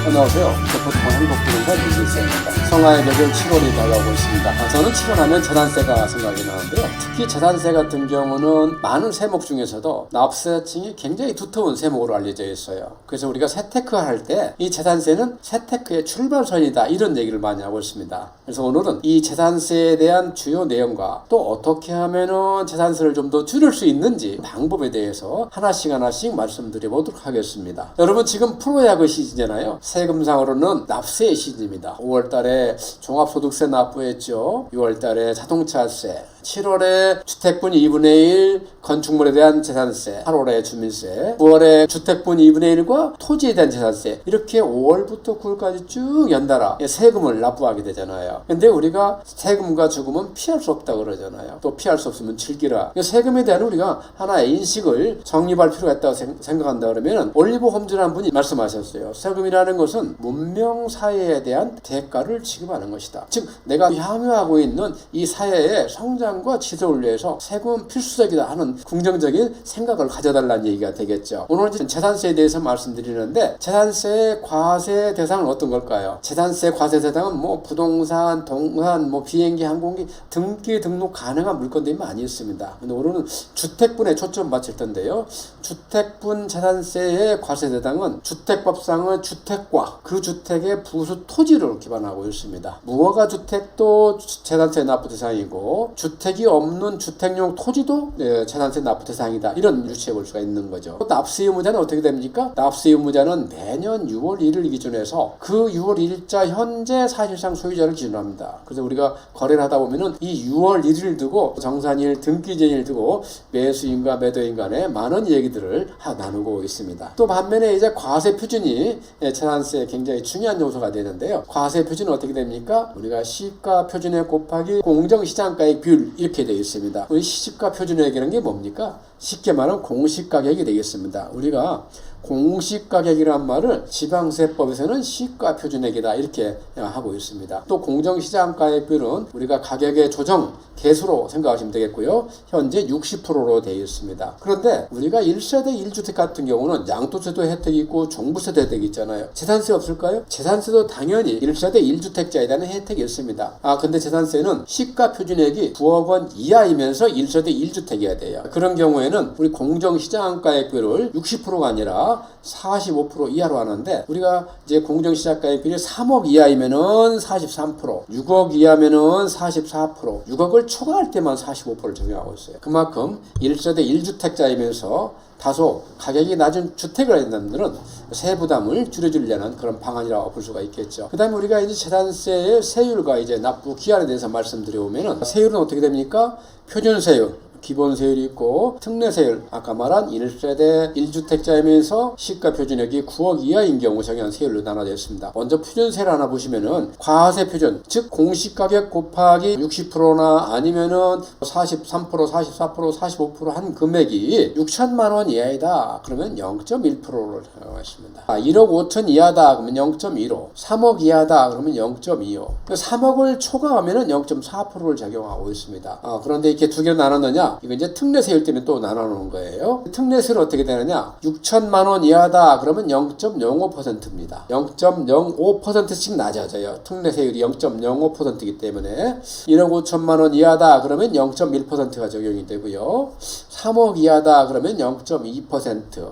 안녕하세요. 보통 행복부동산 이기세입니다. 성화의 계절 7월이 다가오고 있습니다. 저는 7월 하면 재산세가 생각이 나는데요. 특히 재산세 같은 경우는 많은 세목 중에서도 납세층이 굉장히 두터운 세목으로 알려져 있어요. 그래서 우리가 세테크할 때 이 재산세는 세테크의 출발선이다 이런 얘기를 많이 하고 있습니다. 그래서 오늘은 이 재산세에 대한 주요 내용과 또 어떻게 하면은 재산세를 좀 더 줄일 수 있는지 방법에 대해서 하나씩 말씀드려보도록 하겠습니다. 여러분 지금 프로야구 시즌이잖아요. 세금상으로는 납세의 시즌입니다. 5월달에 종합소득세 납부했죠. 6월달에 자동차세, 7월에 주택분 2분의 1 건축물에 대한 재산세, 8월에 주민세, 9월에 주택분 2분의 1과 토지에 대한 재산세, 이렇게 5월부터 9월까지 쭉 연달아 세금을 납부하게 되잖아요. 근데 우리가 세금과 죽음은 피할 수 없다 그러잖아요. 또 피할 수 없으면 즐기라. 세금에 대한 우리가 하나의 인식을 정립할 필요가 있다고 생각한다 그러면 올리브 홈즈라는 분이 말씀하셨어요. 세금이라는 것은 문명사회에 대한 대가를 지급하는 것이다. 즉 내가 향유하고 있는 이 사회의 성장과 지속을 위해서 세금은 필수적이다 하는 긍정적인 생각을 가져달라는 얘기가 되겠죠. 오늘은 재산세에 대해서 말씀드리는데, 재산세의 과세 대상은 어떤 걸까요? 재산세 과세 대상은 뭐 부동산, 동산, 뭐 비행기, 항공기 등기 등록 가능한 물건들이 많이 있습니다. 근데 오늘은 주택분에 초점 맞출 텐데요. 주택분 재산세의 과세 대상은 주택법상의 주택과 그 주택의 부수 토지를 기반하고 있습니다. 무허가 주택도 재산세 납부 대상이고 주택이 없는 주택용 토지도 재산세 납부 대상이다. 이런 유추해 볼 수가 있는 거죠. 납세 의무자는 어떻게 됩니까? 납세 의무자는 매년 6월 1일 기준해서 그 6월 1일자 현재 사실상 소유자를 기준합니다. 그래서 우리가 거래를 하다 보면은 이 6월 1일 두고 정산일, 등기전일 두고 매수인과 매도인 간에 많은 얘기들을 나누고 있습니다. 또 반면에 이제 과세 표준이 재산세에 굉장히 중요한 요소가 되는데요. 과세 표준은 어떻게 됩니까? 우리가 시가 표준액 곱하기 공정시장가액 비율 이렇게 되어 있습니다. 우리 시집가 표준액이라는 게 뭡니까? 쉽게 말하면 공시가격이 되겠습니다. 우리가 공시가격이란 말을 지방세법에서는 시가 표준액이다 이렇게 하고 있습니다. 또 공정시장가액비율은 우리가 가격의 조정 개수로 생각하시면 되겠고요. 현재 60%로 되어 있습니다. 그런데 우리가 1세대 1주택 같은 경우는 양도세도 혜택이 있고 종부세도 혜택이 있잖아요. 재산세 없을까요? 재산세도 당연히 1세대 1주택자에 대한 혜택이 있습니다. 근데 재산세는 시가 표준액이 9억 원 이하이면서 1세대 1주택이어야 돼요. 그런 경우에는 우리 공정시장가액비율을 60%가 아니라 45% 이하로 하는데, 우리가 이제 공정시장가액비율이 3억 이하이면은 43%, 6억 이하면은 44%, 6억을 초과할 때만 45%를 적용하고 있어요. 그만큼 1세대 1주택자이면서 다소 가격이 낮은 주택을 하는 사람들은 세부담을 줄여주려는 그런 방안이라고 볼 수가 있겠죠. 그 다음에 우리가 이제 재산세의 세율과 이제 납부 기한에 대해서 말씀드려보면은, 세율은 어떻게 됩니까? 표준세율, 기본세율이 있고 특례세율, 아까 말한 1세대 1주택자이면서 시가 표준액이 9억 이하인 경우 적용한 세율로 나눠져 있습니다. 먼저 표준세를 하나 보시면은 과세 표준, 즉 공시가격 곱하기 60%나 아니면은 43%, 44%, 45% 금액이 6천만 원 이하이다 그러면 0.1%를 적용하십니다. 1억 5천 이하다 그러면 0.15, 3억 이하다 그러면 0.25, 3억을 초과하면은 0.4%를 적용하고 있습니다. 그런데 이렇게 두 개로 나눴느냐? 이거 이제 특례세율 때문에 또 나눠놓은 거예요. 특례세율은 어떻게 되느냐? 6천만 원 이하다 그러면 0.05%입니다. 0.05%씩 낮아져요. 특례세율이 0.05%이기 때문에 1억 5천만 원 이하다 그러면 0.1%가 적용이 되고요. 3억 이하다 그러면 0.2%,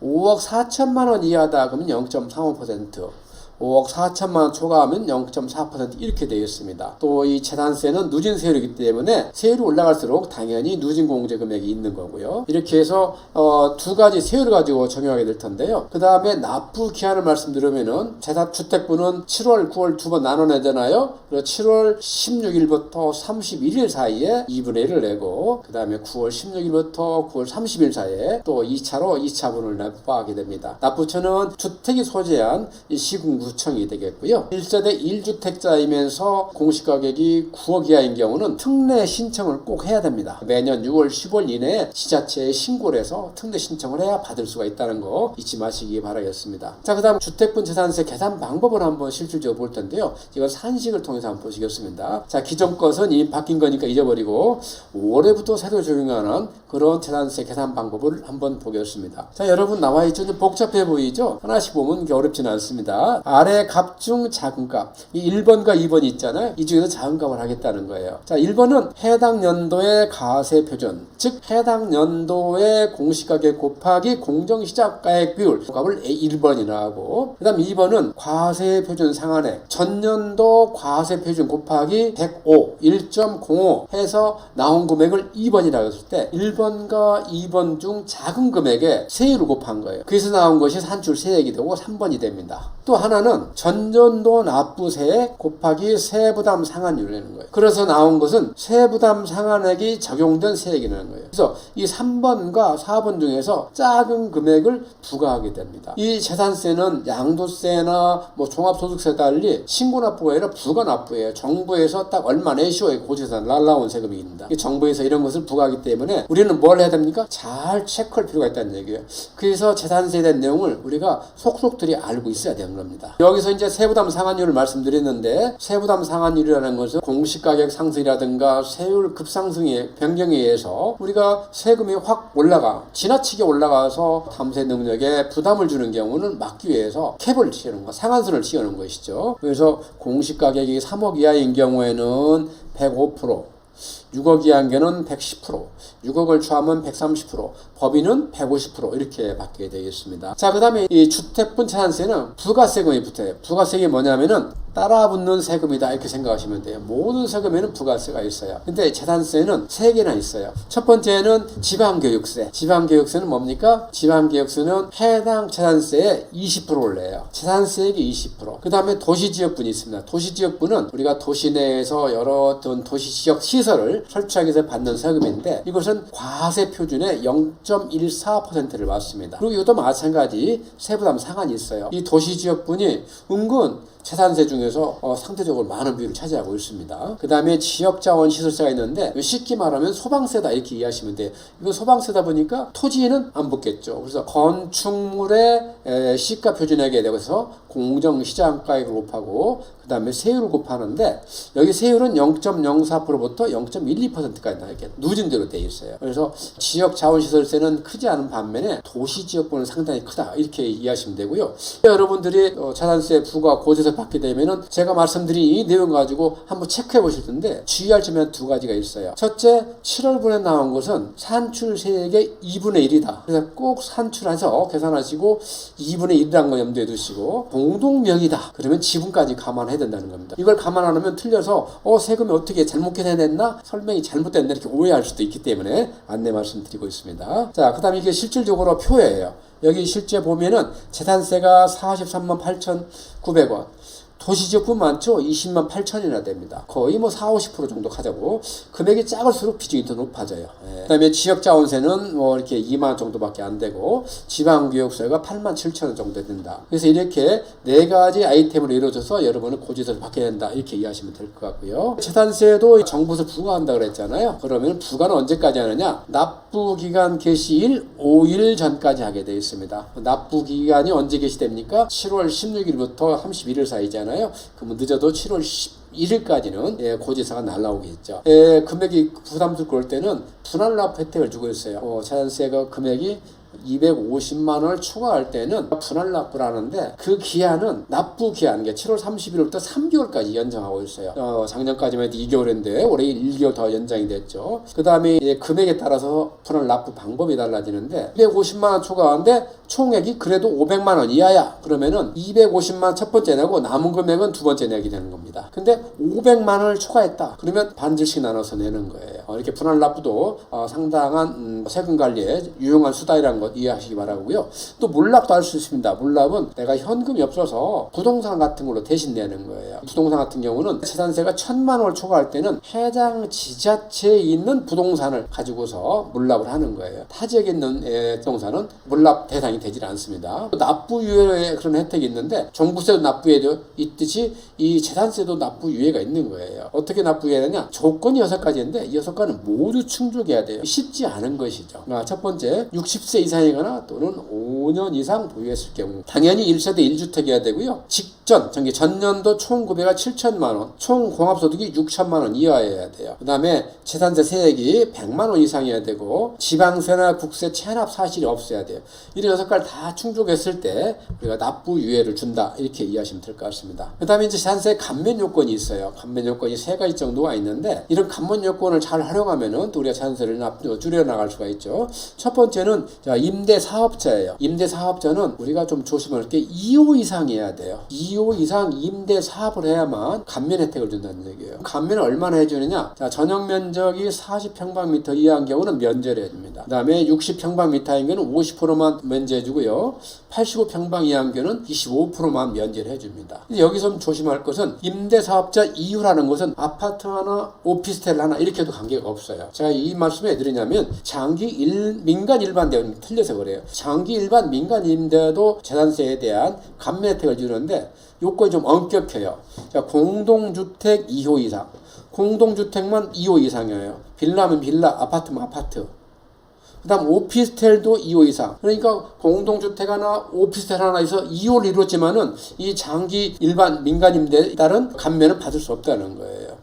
5억 4천만 원 이하다 그러면 0.35%, 5억 4천만 원 초과하면 0.4% 이렇게 되어 있습니다. 또 이 재산세는 누진세율이기 때문에 세율이 올라갈수록 당연히 누진공제 금액이 있는 거고요. 이렇게 해서 두 가지 세율을 가지고 적용하게 될 텐데요. 그 다음에 납부 기한을 말씀드리면은 주택분은 7월, 9월 두 번 나눠내잖아요. 그래서 7월 16일부터 31일 사이에 2분의 1을 내고, 그 다음에 9월 16일부터 9월 30일 사이에 또 2차로 2차분을 납부하게 됩니다. 납부처는 주택이 소재한 이 시군구 구청이 되겠고요. 1세대 1주택자이면서 공시가격이 9억 이하인 경우는 특례 신청을 꼭 해야 됩니다. 매년 6월 10월 이내에 지자체에 신고를 해서 특례 신청을 해야 받을 수가 있다는 거 잊지 마시기 바라겠습니다. 자, 그 다음 주택분 재산세 계산 방법을 한번 실질적으로 볼 텐데요. 이건 산식을 통해서 한번 보시겠습니다. 자, 기존 것은 이미 바뀐 거니까 잊어버리고 올해부터 새로 적용하는 그런 재산세 계산 방법을 한번 보겠습니다. 자, 여러분 나와 있죠? 좀 복잡해 보이죠? 하나씩 보면 어렵지는 않습니다. 아래 값 중 작은 값. 이 1번과 2번이 있잖아요. 이 중에서 작은 값을 하겠다는 거예요. 자, 1번은 해당 연도의 가세 표준, 즉 해당 연도의 공시가격 곱하기 공정시작가액 비율 값을 1번이라 하고, 그 다음 2번은 과세 표준 상한액, 전년도 과세 표준 곱하기 105, 1.05 해서 나온 금액을 2번이라고 했을 때 1번과 2번 중 작은 금액에 세율을 곱한 거예요. 그래서 나온 것이 산출세액이 되고 3번이 됩니다. 또 하나는 전년도 납부세액 곱하기 세부담 상한율이라는 거예요. 그래서 나온 것은 세부담 상한액이 적용된 세액이라는 거예요. 그래서 이 3번과 4번 중에서 작은 금액을 부과하게 됩니다. 이 재산세는 양도세나 종합소득세 달리 신고납부가 아니라 부가납부예요. 정부에서 딱 얼마 내시오에 고지해서 날라온 세금입니다. 정부에서 이런 것을 부과하기 때문에 우리는 뭘 해야 됩니까? 잘 체크할 필요가 있다는 얘기예요. 그래서 재산세에 대한 내용을 우리가 속속들이 알고 있어야 되는 겁니다. 여기서 이제 세부담 상한율을 말씀드렸는데, 세부담 상한율이라는 것은 공시가격 상승이라든가 세율 급상승의 변경에 의해서 우리가 세금이 확 지나치게 올라가서 탐세 능력에 부담을 주는 경우는 막기 위해서 캡을 씌우는 거, 상한선을 씌우는 것이죠. 그래서 공시가격이 3억 이하인 경우에는 105%, 6억 이하인 경우는 110%, 6억을 초하면 130%, 법인은 150% 이렇게 받게 되겠습니다. 자, 그 다음에 이 주택분 재산세는 부가세금이 붙어요. 부가세금이 뭐냐면은 따라붙는 세금이다 이렇게 생각하시면 돼요. 모든 세금에는 부가세가 있어요. 근데 재산세는 3개나 있어요. 첫 번째는 지방교육세. 지방교육세는 뭡니까? 지방교육세는 해당 재산세의 20%를 내요. 재산세액이 20%. 그 다음에 도시지역분이 있습니다. 도시지역분은 우리가 도시 내에서 여러 도시지역 시설을 설치하기 위해서 받는 세금인데, 이것은 과세 표준의 0.14%를 받습니다. 그리고 이것도 마찬가지 세부담 상한이 있어요. 이 도시지역분이 은근 재산세 중에서 상대적으로 많은 비율을 차지하고 있습니다. 그 다음에 지역자원시설세가 있는데, 쉽게 말하면 소방세다 이렇게 이해하시면 돼요. 이거 소방세다 보니까 토지에는 안 붙겠죠. 그래서 건축물의 시가 표준액에 대해서 공정시장가액을 곱하고 그 다음에 세율을 곱하는데, 여기 세율은 0.04%부터 0.12%까지 이렇게 누진대로 되어 있어요. 그래서 지역자원시설세는 크지 않은 반면에 도시지역분은 상당히 크다 이렇게 이해하시면 되고요. 여러분들이 재산세 부과 고지서 받게 되면은 제가 말씀드린 이 내용 가지고 한번 체크해 보실 텐데, 주의할 점은 2가지가 있어요. 첫째, 7월분에 나온 것은 산출세액의 2분의 1이다. 그래서 꼭 산출해서 계산하시고 2분의 1이라는 거 염두에 두시고, 공동명의다. 그러면 지분까지 감안해야 된다는 겁니다. 이걸 감안 안 하면 틀려서 세금이 어떻게 잘못 계산했나? 설명이 잘못됐나? 이렇게 오해할 수도 있기 때문에 안내 말씀드리고 있습니다. 자, 그 다음에 이게 실질적으로 표예요. 여기 실제 보면은 재산세가 43만 8,900원. 도시지역분 많죠? 20만 8천이나 됩니다. 거의 4, 50% 정도 가자고. 금액이 작을수록 비중이 더 높아져요. 그 다음에 지역자원세는 이렇게 2만 정도밖에 안 되고, 지방교육세가 8만 7천 원 정도 된다. 그래서 이렇게 4가지 아이템으로 이루어져서 여러분은 고지서를 받게 된다. 이렇게 이해하시면 될 것 같고요. 재산세도 정부에서 부과한다 그랬잖아요. 그러면 부과는 언제까지 하느냐? 납부기간 개시일 5일 전까지 하게 되어 있습니다. 납부기간이 언제 개시됩니까? 7월 16일부터 31일 사이잖아요. 그러면 늦어도 7월 11일까지는 고지서가 날라오겠죠. 금액이 부담스럽고 그럴 때는 분할납부 혜택을 주고 있어요. 재산세가 금액이 250만 원을 추가할 때는 분할납부라는데, 그 기한은 납부 기한, 7월 30일부터 3개월까지 연장하고 있어요. 작년까지만 해도 2개월인데 올해 1개월 더 연장이 됐죠. 그 다음에 금액에 따라서 분할납부 방법이 달라지는데, 250만 원 추가하는데 총액이 그래도 500만 원 이하야. 그러면은 250만 원 첫 번째 내고 남은 금액은 두 번째 내게 되는 겁니다. 근데 500만 원을 추가했다. 그러면 반절씩 나눠서 내는 거예요. 이렇게 분할납부도 상당한 세금 관리에 유용한 수단이라는 것 이해하시기 바라고요. 또 물납도 할 수 있습니다. 물납은 내가 현금이 없어서 부동산 같은 걸로 대신 내는 거예요. 부동산 같은 경우는 재산세가 1,000만 원을 초과할 때는 해당 지자체에 있는 부동산을 가지고서 물납을 하는 거예요. 타 지역에 있는 부동산은 물납 대상이 해당이 되질 않습니다. 납부유예의 그런 혜택이 있는데 종부세도 납부유예도 있듯이 이 재산세도 납부유예가 있는 거예요. 어떻게 납부유예하냐? 조건이 6가지인데 이 6가지는 모두 충족해야 돼요. 쉽지 않은 것이죠. 첫 번째, 60세 이상이거나 또는 5년 이상 보유했을 경우 당연히 1세대 1주택이어야 되고요. 직전 전년도 총 구매가 7천만 원, 총 종합소득이 6천만 원 이하여야 돼요. 그 다음에 재산세 세액이 100만 원 이상이어야 되고 지방세나 국세 체납 사실이 없어야 돼요. 이런 6가지 다 충족했을 때 우리가 납부유예를 준다, 이렇게 이해하시면 될 것 같습니다. 그 다음에 이제 재산세 감면 요건이 있어요. 감면 요건이 3가지 정도가 있는데 이런 감면 요건을 잘 활용하면은 또 우리가 재산세를 줄여나갈 수가 있죠. 첫 번째는 임대사업자예요. 임대사업자는 우리가 좀 조심할 게 2호 이상이어야 돼요. 2호 이상 임대사업을 해야만 감면 혜택을 준다는 얘기예요. 감면을 얼마나 해주느냐? 전용면적이 40평방미터 이하인 경우는 면제를 해줍니다. 그 다음에 60평방미터인 경우는 50%만 면제해주고요. 85평방 이하인 경우는 25%만 면제를 해줍니다. 여기서 조심할 것은 임대사업자 이유라는 것은 아파트 하나, 오피스텔 하나 이렇게 해도 관계가 없어요. 제가 이 말씀을 해드리냐면 민간 일반 대우는 틀려서 그래요. 장기 일반 민간 임대도 재산세에 대한 감면 혜택을 주는데 요건이 좀 엄격해요. 공동주택 2호 이상, 공동주택만 2호 이상이에요. 빌라면 빌라, 아파트면 아파트. 그 다음 오피스텔도 2호 이상. 그러니까 공동주택 하나, 오피스텔 하나에서 2호를 이루었지만은 이 장기 일반 민간 임대에 따른 감면을 받을 수 없다는 거예요.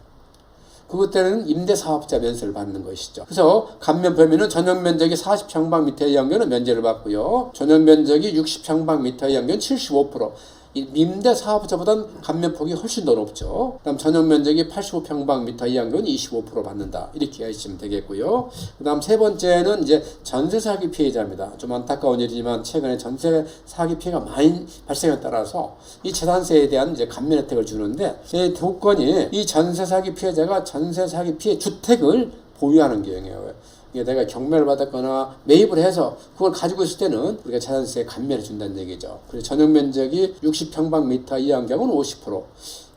그것 때는 임대사업자 면세를 받는 것이죠. 그래서 감면 범위는 전용면적이 40평방미터 이하인 경우는 면제를 받고요. 전용면적이 60평방미터 이하인 경우는 75%. 임대사업자보다는 감면폭이 훨씬 더 높죠. 그 다음 전용면적이 85평방미터 이하인 경우는 25% 받는다, 이렇게 하시면 되겠고요. 그 다음 세 번째는 이제 전세 사기 피해자입니다. 좀 안타까운 일이지만 최근에 전세 사기 피해가 많이 발생에 따라서 이 재산세에 대한 이제 감면 혜택을 주는데 이 조건이 이 전세 사기 피해자가 전세 사기 피해 주택을 보유하는 경우예요. 내가 경매를 받았거나 매입을 해서 그걸 가지고 있을 때는 우리가 재산세 감면을 준다는 얘기죠. 그래서 전용면적이 60평방미터 이하인 경우는 50%,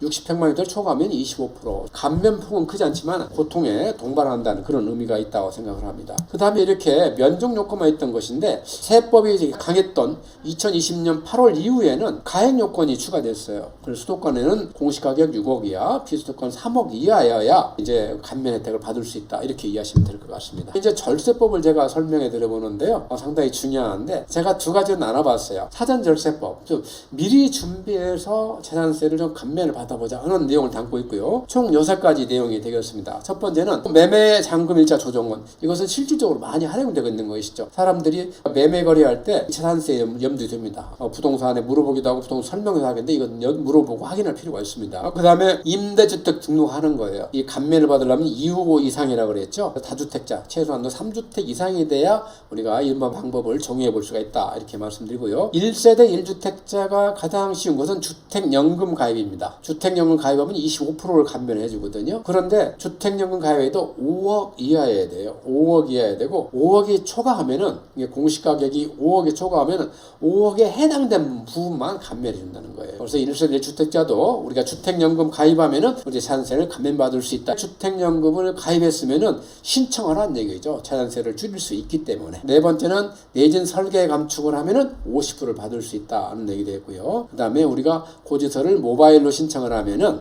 60평방미터를 초과하면 25%. 감면폭은 크지 않지만 고통에 동반한다는 그런 의미가 있다고 생각을 합니다. 그 다음에 이렇게 면적 요건만 있던 것인데 세법이 강했던 2020년 8월 이후에는 가액 요건이 추가됐어요. 그래서 수도권에는 공시가격 6억 이하, 비수도권 3억 이하여야 이제 감면 혜택을 받을 수 있다, 이렇게 이해하시면 될 것 같습니다. 이제 절세법을 제가 설명해 드려보는데요. 상당히 중요한데 제가 2가지로 나눠봤어요. 사전절세법, 즉 미리 준비해서 재산세를 좀 감면을 받아보자 하는 내용을 담고 있고요. 총 6가지 내용이 되겠습니다. 첫 번째는 매매 잔금 일자 조정원. 이것은 실질적으로 많이 활용되고 있는 것이죠. 사람들이 매매 거래할 때 재산세 염두에 둡니다. 부동산에 물어보기도 하고 부동산 설명도 하겠는데 이건 물어보고 확인할 필요가 있습니다. 그 다음에 임대주택 등록하는 거예요. 이 감면을 받으려면 2호 이상이라고 그랬죠. 다주택자 최소한 3주택 이상이 돼야 우리가 이런 방법을 정의해 볼 수가 있다, 이렇게 말씀드리고요. 1세대 1주택자가 가장 쉬운 것은 주택연금 가입입니다. 주택연금 가입하면 25%를 감면해 주거든요. 그런데 주택연금 가입에도 5억 이하여야 돼요. 5억 이하여야 되고 5억이 초과하면은 공시가격이 5억에 초과하면은 5억에 해당된 부분만 감면해 준다는 거예요. 그래서 1세대 1주택자도 우리가 주택연금 가입하면은 우리 재산세를 감면받을 수 있다. 주택연금을 가입했으면은 신청을 한 얘기죠. 재산세를 줄일 수 있기 때문에. 네 번째는 내진 설계 감축을 하면은 50%를 받을 수 있다는 얘기 되고요. 그 다음에 우리가 고지서를 모바일로 신청을 하면은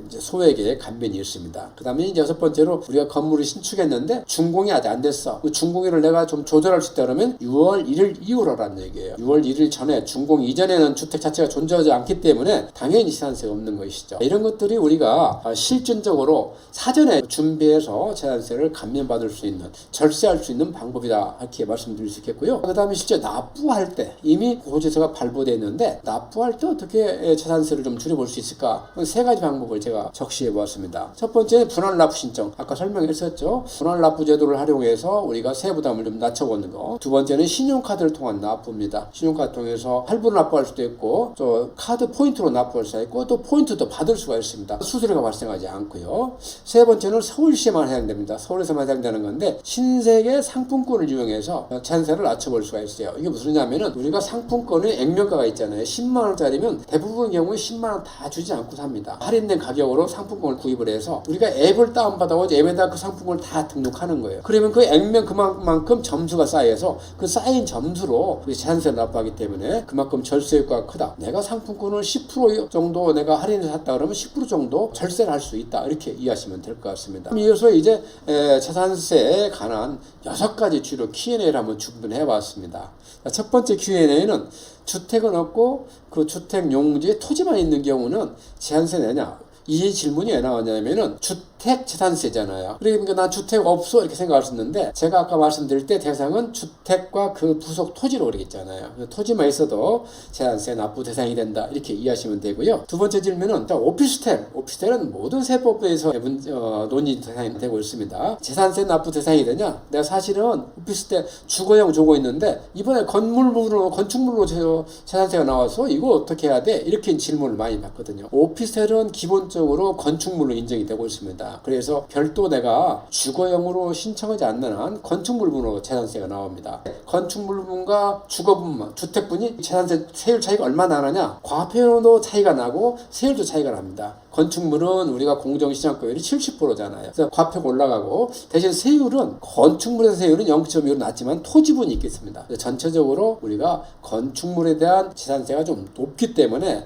이제 소액의 감면이 있습니다. 그 다음에 이제 6번째로 우리가 건물을 신축했는데 준공이 아직 안 됐어. 그 준공일을 내가 좀 조절할 수 있다 그러면 6월 1일 이후로라는 얘기예요. 6월 1일 전에, 준공 이전에는 주택 자체가 존재하지 않기 때문에 당연히 재산세가 없는 것이죠. 이런 것들이 우리가 실질적으로 사전에 준비해서 재산세를 감면받을 수 있는, 절세할 수 있는 방법이다, 이렇게 말씀드릴 수 있겠고요. 그 다음에 실제 납부할 때 이미 고지서가 발부되어 있는데 납부할 때 어떻게 재산세를 좀 줄여볼 수 있을까? 3가지 방법을 제가 적시해 보았습니다. 첫 번째는 분할납부 신청. 아까 설명했었죠. 분할납부 제도를 활용해서 우리가 세부담을 좀 낮춰보는 거. 두 번째는 신용카드를 통한 납부입니다. 신용카드 통해서 할부로 납부할 수도 있고 또 카드 포인트로 납부할 수도 있고 또 포인트도 받을 수가 있습니다. 수수료가 발생하지 않고요. 세 번째는 서울시에만 해당됩니다. 서울에서만 해당되는 건데 신세계 상품권을 이용해서 재산세를 낮춰볼 수가 있어요. 이게 무슨냐면은 우리가 상품권에 액면가가 있잖아요. 10만 원짜리면 대부분 경우에 10만 원 다 주지 않고 삽니다. 할인된 가격으로 상품권을 구입을 해서 우리가 앱을 다운받아가지고 앱에다 그 상품권을 다 등록하는 거예요. 그러면 그 액면 그만큼 점수가 쌓여서 그 쌓인 점수로 우리 재산세를 납부하기 때문에 그만큼 절세 효과가 크다. 내가 상품권을 10% 정도 내가 할인을 샀다 그러면 10% 정도 절세를 할 수 있다. 이렇게 이해하시면 될 것 같습니다. 이어서 이제 재산세에 관한 6가지 주로 Q&A를 한번 준비해 봤습니다. 첫 번째 Q&A는 주택은 없고 그 주택 용지에 토지만 있는 경우는 재산세 내냐? 이 질문이 왜 나왔냐면은 주택 재산세잖아요. 그러니까 난 주택 없어 이렇게 생각할 수 있는데 제가 아까 말씀드릴 때 대상은 주택과 그 부속 토지로 그러겠잖아요. 토지만 있어도 재산세 납부 대상이 된다 이렇게 이해하시면 되고요. 두 번째 질문은 오피스텔은 모든 세법에서 논의 대상이 되고 있습니다. 재산세 납부 대상이 되냐? 내가 사실은 오피스텔 주거용 주고 있는데 이번에 건축물로 재산세가 나와서 이거 어떻게 해야 돼? 이렇게 질문을 많이 받거든요. 오피스텔은 기본적으로 건축물로 인정이 되고 있습니다. 그래서 별도 내가 주거용으로 신청하지 않는 한 건축물분으로 재산세가 나옵니다. 건축물분과 주거분만, 주택분이 재산세 세율 차이가 얼마나 나느냐? 과표도 차이가 나고 세율도 차이가 납니다. 건축물은 우리가 공정시장가율이 70%잖아요. 그래서 과표가 올라가고 대신 세율은 건축물에서 세율은 0.25 낮지만 토지분이 있겠습니다. 전체적으로 우리가 건축물에 대한 재산세가 좀 높기 때문에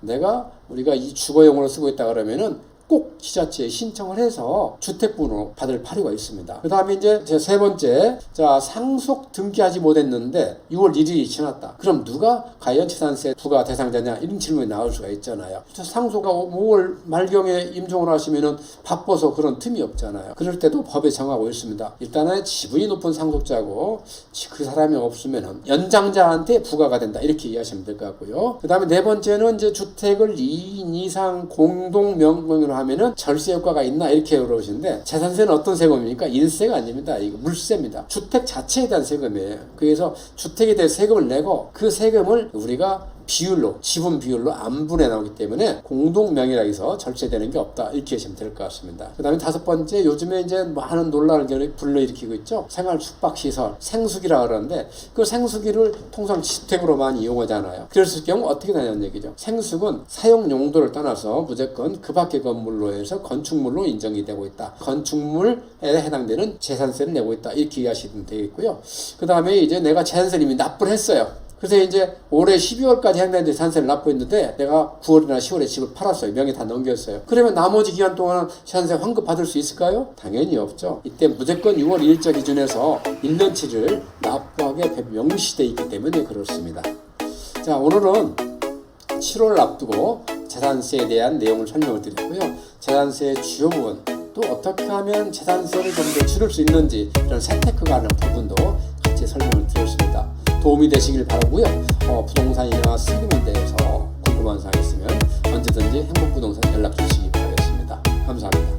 우리가 이 주거용으로 쓰고 있다 그러면은 꼭 지자체에 신청을 해서 주택분으로 받을 필요가 있습니다. 그 다음에 이제 세 번째, 상속 등기하지 못했는데 6월 1일이 지났다. 그럼 누가 과연 재산세 부과 대상자냐? 이런 질문이 나올 수가 있잖아요. 상속가 5월 말경에 임종을 하시면은 바빠서 그런 틈이 없잖아요. 그럴 때도 법에 정하고 있습니다. 일단은 지분이 높은 상속자고 그 사람이 없으면은 연장자한테 부과가 된다. 이렇게 이해하시면 될 것 같고요. 그 다음에 네 번째는 이제 주택을 2인 이상 공동 명목으로 하면은 절세 효과가 있나 이렇게 물어보시는데 재산세는 어떤 세금입니까? 인세가 아닙니다. 이거 물세입니다. 주택 자체에 대한 세금이에요. 그래서 주택에 대해 세금을 내고 그 세금을 우리가 지분 비율로 안분해 나오기 때문에 공동명의라 해서 절세되는 게 없다. 이렇게 하시면 될 것 같습니다. 그 다음에 다섯 번째, 요즘에 이제 많은 논란을 불러일으키고 있죠. 생활 숙박시설, 생수기라 그러는데 그 생수기를 통상 주택으로 많이 이용하잖아요. 그랬을 경우 어떻게 되냐는 얘기죠. 생수는 사용 용도를 떠나서 무조건 그 밖의 건물로 해서 건축물로 인정이 되고 있다. 건축물에 해당되는 재산세를 내고 있다. 이렇게 이해하시면 되겠고요. 그 다음에 이제 내가 재산세를 이미 납부를 했어요. 그래서 이제 올해 12월까지 해당되는 재산세를 납부했는데 내가 9월이나 10월에 집을 팔았어요. 명의 다 넘겼어요. 그러면 나머지 기간 동안 재산세 환급 받을 수 있을까요? 당연히 없죠. 이때 무조건 6월 1일자 기준에서 1년치를 납부하게 명시되어 있기 때문에 그렇습니다. 자, 오늘은 7월을 앞두고 재산세에 대한 내용을 설명을 드렸고요. 재산세의 주요 부분, 또 어떻게 하면 재산세를 좀 더 줄일 수 있는지 이런 세테크가 하는 부분도 같이 설명을 드렸습니다. 도움이 되시길 바라고요. 부동산이나 세금에 대해서 궁금한 사항이 있으면 언제든지 행복부동산 연락 주시기 바라겠습니다. 감사합니다.